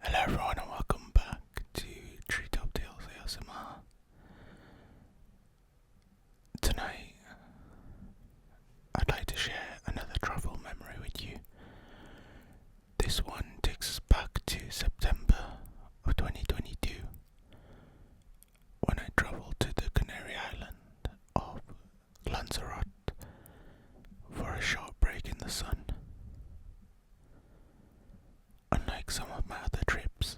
Hello everyone and welcome back to Treetop Tales ASMR. Tonight, I'd like to share another travel memory with you. This one takes us back to September of 2022 when I travelled to the Canary Island of Lanzarote for a short break in the sun. Unlike some of my other trips,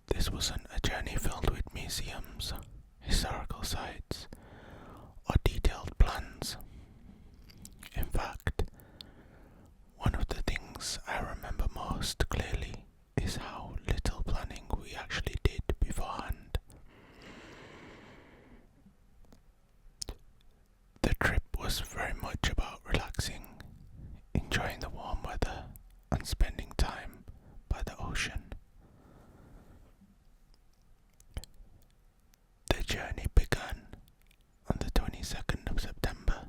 this wasn't a journey filled with museums, historical sites, or detailed plans. In fact, one of the things I remember most clearly is how little planning we actually did beforehand. The trip was very much about relaxing, enjoying the warm weather, and spending time by the ocean. The journey began on the 22nd of September.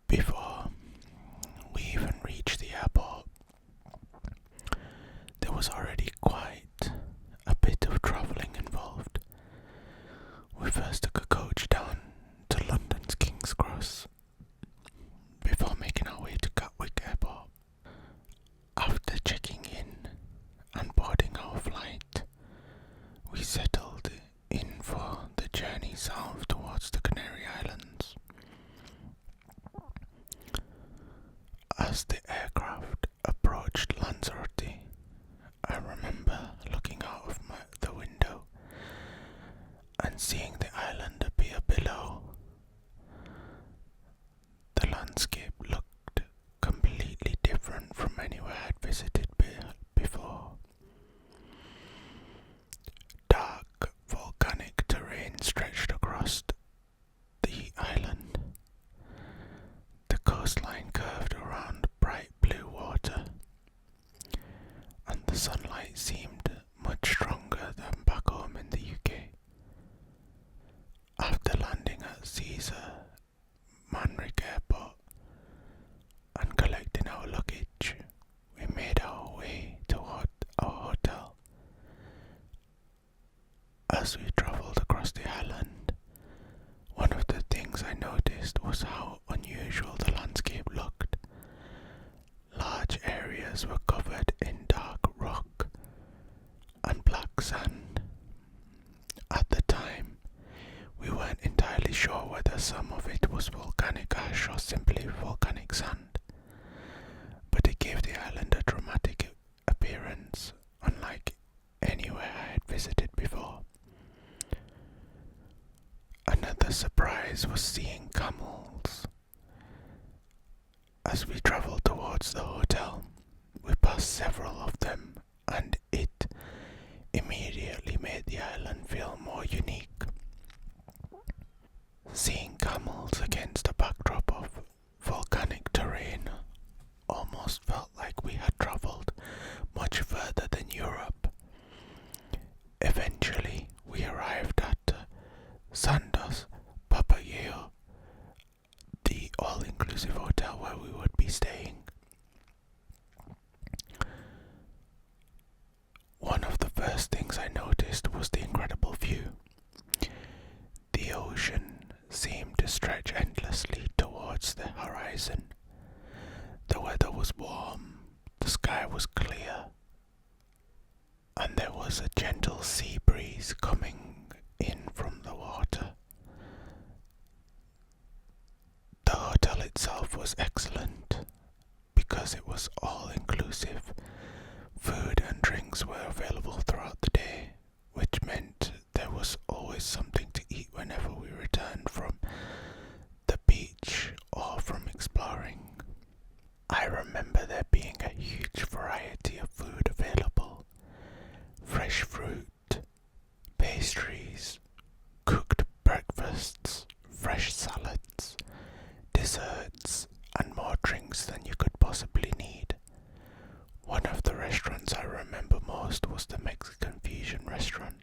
Before we even reached the airport, there was already quite a bit of travelling involved. We first took a coach down to London's King's Cross before making our way to Gatwick Airport. After checking in and boarding our flight, we settled in for the journey south towards the Canary Islands. As the aircraft approached Lanzarote, I remember looking out of the window and seeing the island appear below. The landscape looked completely different from anywhere I'd visited before. Dark volcanic terrain stretched across the island. The coastline curved around bright blue water, and the sunlight seemed much stronger than back home in the UK. After landing at César, Manrique airport, and collecting our luggage, we made our way toward our hotel. As we travelled across the island, one of the things I noticed was how unusual the landscape looked. Large areas were covered in dark rock and black sand. At the time, we weren't entirely sure whether some of it was volcanic ash or simply volcanic sand, but it gave the island a dramatic appearance, unlike anywhere I had visited before. Another surprise was seeing camels. As we travelled towards the hotel, we passed several of them, and it immediately made the island feel more unique. Seeing camels against a backdrop of volcanic terrain almost felt like we had travelled much further than Europe. Eventually, we arrived at Sandos Papagayo, the all-inclusive hotel where we would be staying. One of the first things I noticed was the incredible view. The ocean seemed to stretch endlessly towards the horizon. The weather was warm, the sky was clear, and there was a gentle sea breeze coming in from the water. The hotel itself was excellent because it was all-inclusive. Food and drinks were available throughout the day, which meant there was always something to eat whenever we returned from the beach or from exploring. I remember there being a huge variety of food available. Fresh fruit, pastries, cooked breakfasts, fresh salads, desserts, and more drinks than you could possibly need. One of the restaurants I remember most was the Mexican fusion restaurant.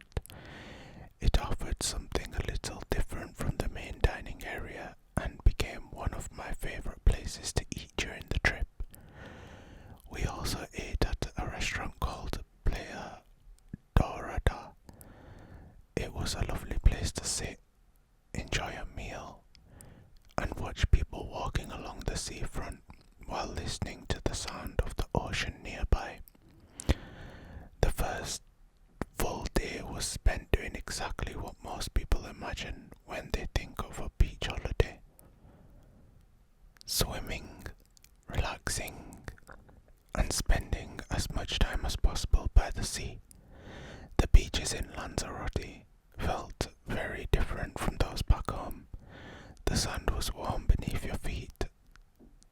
It offered something a little different from the main dining area and became one of my favourite places to eat during the trip. We was a lovely place to sit, enjoy a meal, and watch people walking along the seafront while listening to the sound of the ocean nearby. The first full day was spent doing exactly what most people imagine when they think of a beach holiday: swimming, relaxing, and spending as much time as possible by the sea. The beaches in Lanzarote felt very different from those back home. The sand was warm beneath your feet,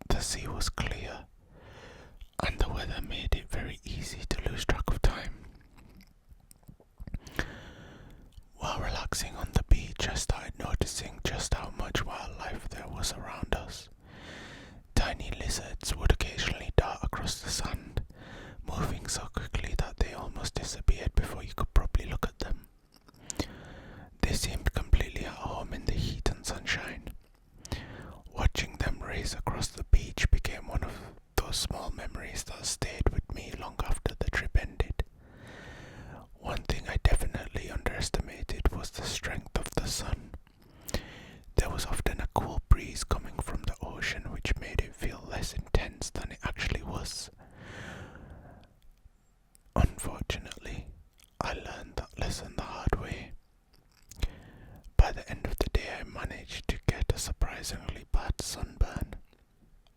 the sea was clear, and the weather made it very easy to lose track of time. While relaxing on the beach, I started noticing just how much wildlife there was around us. Tiny lizards would occasionally dart across the sand, moving so quickly that they almost disappeared before you could properly look at them. They seemed completely at home in the heat and sunshine. Watching them race across the beach became one of those small memories that stayed with me long after the trip ended. One thing I definitely underestimated was the strength of the sun. There was often a cool breeze coming from the ocean, which made it feel less intense than it actually was. Unfortunately, I learned that lesson the hard way. By the end of the day, I managed to get a surprisingly bad sunburn.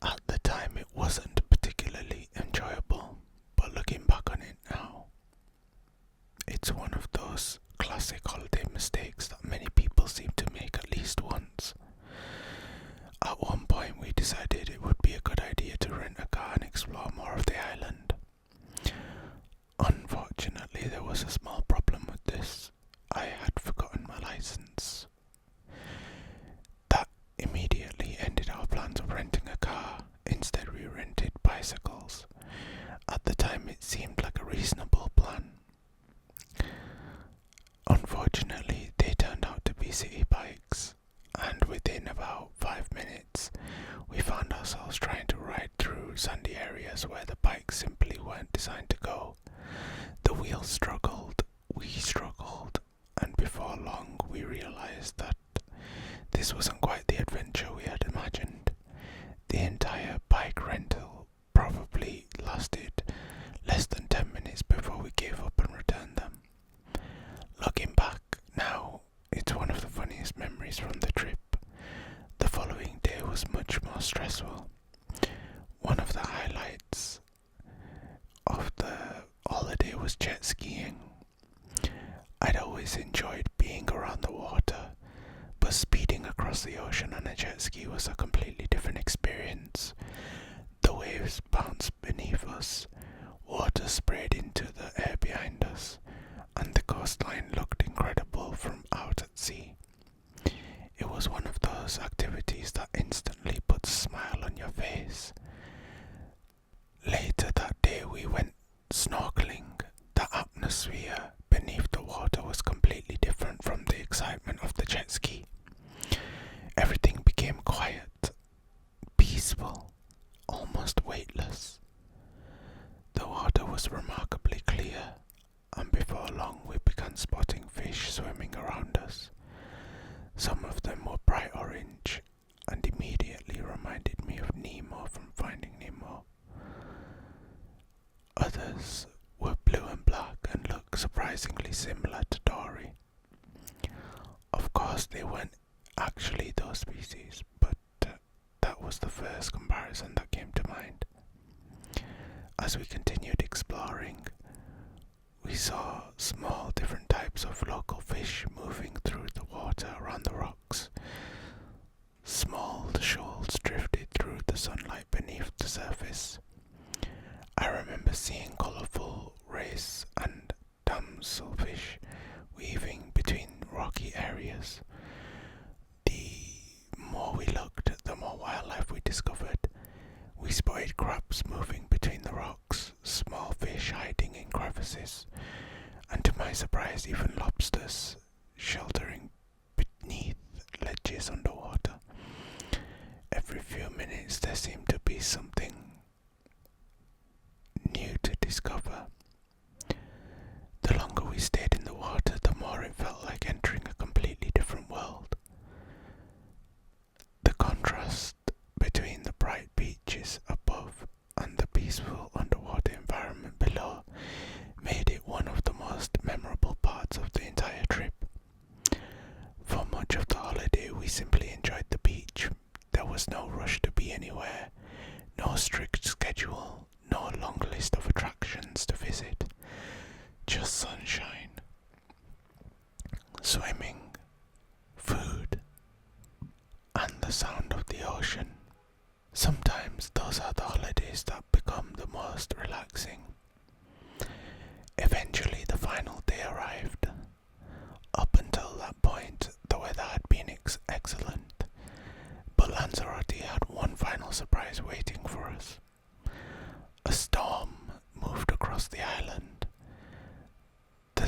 At the time, it wasn't particularly enjoyable, but looking back on it now, it's one of those classic holiday mistakes that many people seem to make at least once. At one point, we decided it would be a good idea to rent a car and explore more of the island. Unfortunately, there was a small problem with this. I had forgotten my license. That immediately ended our plans of renting a car. Instead, we rented bicycles. At the time, it seemed like a reasonable plan. Unfortunately, they turned out to be city bikes, and within about 5 minutes, we found ourselves trying to ride through sandy areas where the bikes simply weren't designed to go. The wheels struggled, we struggled, and before long we realized that this wasn't quite the adventure we had imagined. The entire bike rental probably lasted less than 10 minutes before we gave up and returned them. Looking back now, it's one of the funniest memories from the trip. The following day was much more stressful. One of the highlights of the holiday was jet skiing. I'd always enjoyed being around the water, but speeding across the ocean on a jet ski was a completely different experience. The waves bounced beneath us, water sprayed into the air behind us, and the coastline looked incredible from out at sea. It was one of those activities that instantly puts a smile on your face. Later that day we went snorkelling. The atmosphere beneath the water was completely different from the excitement of the jet ski. Everything became quiet, peaceful, almost weightless. The water was remarkably clear, and before long we began spotting fish swimming around us. Some of them were bright orange and immediately reminded me of Nemo from Finding Nemo. Others were blue and black and looked surprisingly similar to Dory. Of course, they weren't actually those species, but that was the first comparison that came to mind. As we continued exploring, we saw small different types of local fish moving through the water around the rocks. Small shoals drifted through the sunlight beneath the surface. I remember seeing colourful race and damselfish weaving between rocky areas. The more we looked, the more wildlife we discovered. We spotted crabs moving between the rocks, small fish hiding in crevices, and to my surprise, even lobsters sheltering beneath ledges underwater. Every few minutes there seemed to be something new to discover. The longer we stayed in the water, the more it felt like entering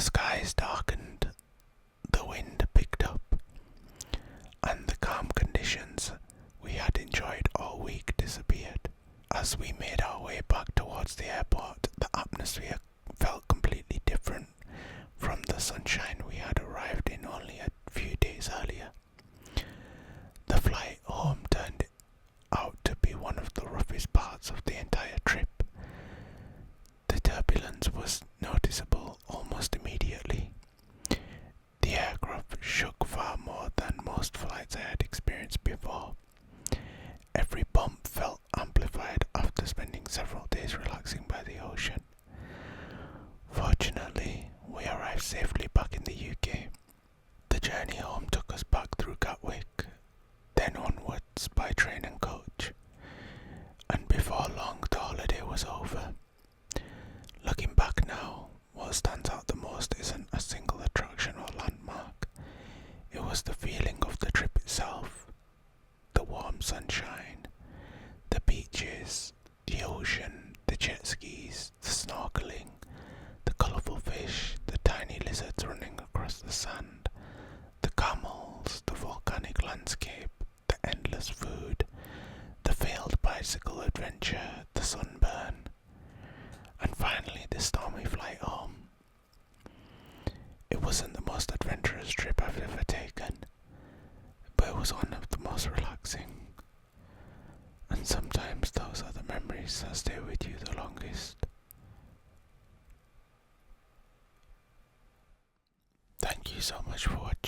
skies darkened, the wind picked up, and the calm conditions we had enjoyed all week disappeared. As we made our way back towards the airport, the atmosphere felt completely different from the sunshine we had arrived in only a few days earlier. The flight home turned out to be one of the roughest parts of the entire trip. The turbulence was noticeable almost immediately. The aircraft shook far more than most flights I had experienced before. Every bump felt amplified after spending several days relaxing by the ocean. Fortunately, we arrived safely back in the UK. The journey home took us back through Gatwick, then onwards by train and coach, and before long the holiday was over. Looking back now, what stands out the most isn't a single attraction or landmark. It was the feeling of the trip itself. The warm sunshine, the beaches, the ocean, the jet skis, the snorkelling, the colourful fish, the tiny lizards running across the sand, the camels, the volcanic landscape, the endless food, the failed bicycle adventure, the sunburn, and finally the stormy flight home. It wasn't the most adventurous trip I've ever taken, but it was one of the most relaxing. And sometimes those are the memories that stay with you the longest. Thank you so much for watching.